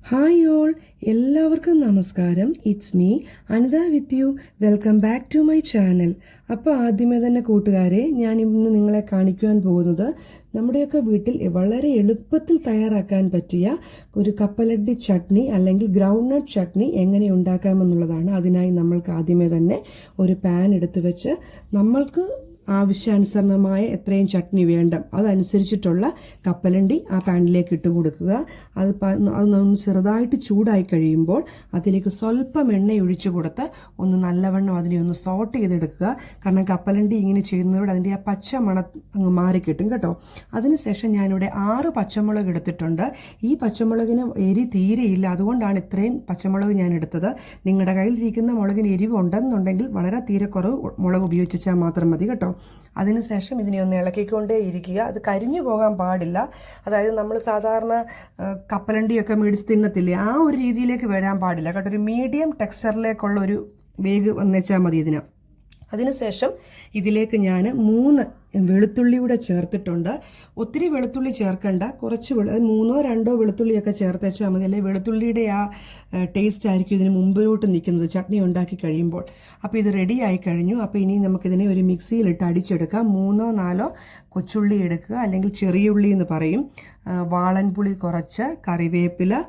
Hi all, എല്ലാവർക്കും നമസ്കാരം. It's me Anitha with you. Welcome back to my channel. അപ്പോൾ ആദ്യമേ തന്നെ കൂട്ടുകാരെ, ഞാൻ ഇന്ന് നിങ്ങളെ കാണിക്കുവാൻ പോകുന്നത് നമ്മുടെയൊക്കെ വീട്ടിൽ വളരെ എളുപ്പത്തിൽ തയ്യാറാക്കാൻ പറ്റിയ ഒരു കപ്പലണ്ടി ചട്നി അല്ലെങ്കിൽ ഗ്രൗണ്ട് നട്ട് ചട്നി എങ്ങനെ ഉണ്ടാക്കാമെന്നുള്ളതാണ്. അതിനായി നമ്മൾക്ക് ആദ്യമേ തന്നെ ഒരു പാൻ എടുത്തു വെച്ച് നമ്മൾക്ക് ആവശ്യാനുസരണമായ എത്രയും ചട്നി വേണ്ട അതനുസരിച്ചിട്ടുള്ള കപ്പലണ്ടി ആ പാനിലേക്ക് ഇട്ട് കൊടുക്കുക. അതൊന്ന് ചെറുതായിട്ട് ചൂടായി കഴിയുമ്പോൾ അതിലേക്ക് സ്വല്പം എണ്ണ ഒഴിച്ചു കൊടുത്ത് ഒന്ന് നല്ലവണ്ണം അതിനെ ഒന്ന് സോട്ട് ചെയ്തെടുക്കുക. കാരണം കപ്പലണ്ടി ഇങ്ങനെ ചെയ്യുന്നതോടെ അതിൻ്റെ ആ പച്ച അങ്ങ് മാറിക്കിട്ടും കേട്ടോ. അതിനുശേഷം ഞാനിവിടെ 6 പച്ചമുളക് എടുത്തിട്ടുണ്ട്. ഈ പച്ചമുളകിന് എരി തീരെയില്ല, അതുകൊണ്ടാണ് ഇത്രയും പച്ചമുളക് ഞാൻ എടുത്തത്. നിങ്ങളുടെ കയ്യിലിരിക്കുന്ന മുളകിന് എരിവ് ഉണ്ടെന്നുണ്ടെങ്കിൽ വളരെ തീരെ കുറവ് മുളക് ഉപയോഗിച്ചാൽ മാത്രം മതി കേട്ടോ. അതിനുശേഷം ഇതിനെ ഒന്ന് ഇളക്കിക്കൊണ്ടേ ഇരിക്കുക. അത് കരിഞ്ഞു പോകാൻ പാടില്ല. അതായത് നമ്മൾ സാധാരണ കപ്പലണ്ടിയൊക്കെ മേടിച്ച് തിന്നത്തില്ലേ, ആ ഒരു രീതിയിലേക്ക് വരാൻ പാടില്ല കേട്ടോ. ഒരു മീഡിയം ടെക്സ്ചറിലേക്കുള്ള ഒരു വേഗ് വന്നേച്ചാൽ മതി ഇതിന്. അതിനുശേഷം ഇതിലേക്ക് ഞാൻ 3 വെളുത്തുള്ളി കൂടെ ചേർത്തിട്ടുണ്ട്. ഒത്തിരി വെളുത്തുള്ളി ചേർക്കണ്ട, കുറച്ച് 3ഓ 2ഓ വെളുത്തുള്ളിയൊക്കെ ചേർത്തേച്ചാൽ മതി. അല്ലെങ്കിൽ വെളുത്തുള്ളിയുടെ ആ ടേസ്റ്റ് ആയിരിക്കും ഇതിന് മുമ്പിലോട്ട് നിൽക്കുന്നത് ചട്നി ഉണ്ടാക്കി കഴിയുമ്പോൾ. അപ്പോൾ ഇത് റെഡി ആയി കഴിഞ്ഞു. അപ്പോൾ ഇനി നമുക്കിതിനെ ഒരു മിക്സിയിലിട്ട് അടിച്ചെടുക്കാം. 3ഓ 4ഓ കൊച്ചുള്ളി എടുക്കുക, അല്ലെങ്കിൽ ചെറിയ ഉള്ളി എന്ന് പറയും. വാളൻപുളി കുറച്ച്, കറിവേപ്പില,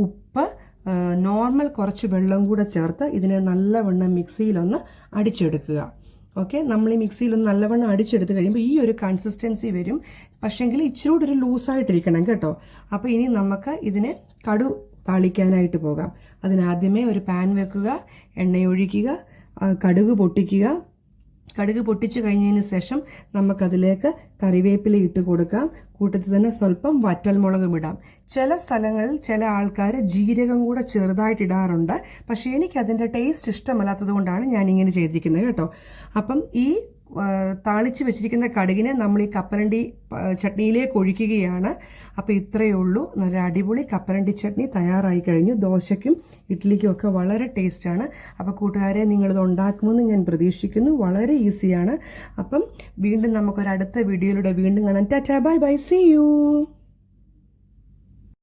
ഉപ്പ്, നോർമൽ കുറച്ച് വെള്ളം കൂടെ ചേർത്ത് ഇതിനെ നല്ലവണ്ണം മിക്സിയിലൊന്ന് അടിച്ചെടുക്കുക. ഓക്കെ, നമ്മൾ ഈ മിക്സിയിലൊന്ന് നല്ലവണ്ണം അടിച്ചെടുത്ത് കഴിയുമ്പോൾ ഈ ഒരു കൺസിസ്റ്റൻസി വരും. പക്ഷേങ്കിൽ ഇച്ചിരി കൂടി ഒരു ലൂസായിട്ടിരിക്കണം കേട്ടോ. അപ്പോൾ ഇനി നമുക്ക് ഇതിനെ കടു താളിക്കാനായിട്ട് പോകാം. അതിനാദ്യമേ ഒരു പാൻ വെക്കുക, എണ്ണയൊഴിക്കുക, കടുക് പൊട്ടിക്കുക. കടുക് പൊട്ടിച്ചു കഴിഞ്ഞതിന് ശേഷം നമുക്കതിലേക്ക് കറിവേപ്പില ഇട്ട് കൊടുക്കാം. കൂട്ടത്തിൽ തന്നെ സ്വല്പം വറ്റൽമുളകും ഇടാം. ചില സ്ഥലങ്ങളിൽ ചില ആൾക്കാർ ജീരകം കൂടെ ചെറുതായിട്ട് ഇടാറുണ്ട്. പക്ഷേ എനിക്കതിൻ്റെ ടേസ്റ്റ് ഇഷ്ടമല്ലാത്തത് കൊണ്ടാണ് ഞാനിങ്ങനെ ചെയ്തിരിക്കുന്നത് കേട്ടോ. അപ്പം ഈ താളിച്ച് വെച്ചിരിക്കുന്ന കടുകിനെ നമ്മൾ ഈ കപ്പലണ്ടി ചട്നിയിലേക്ക് ഒഴിക്കുകയാണ്. അപ്പോൾ ഇത്രയേ ഉള്ളൂ. നല്ല അടിപൊളി കപ്പലണ്ടി ചട്നി തയ്യാറായി കഴിഞ്ഞു. ദോശയ്ക്കും ഇഡ്ഡലിക്കും ഒക്കെ വളരെ ടേസ്റ്റാണ്. അപ്പോൾ കൂട്ടുകാരെ, നിങ്ങളിത് ഉണ്ടാക്കുമെന്ന് ഞാൻ പ്രതീക്ഷിക്കുന്നു. വളരെ ഈസിയാണ്. അപ്പം വീണ്ടും നമുക്കൊരടുത്ത വീഡിയോയിലൂടെ വീണ്ടും കാണാം. Tata, bye bye, see U.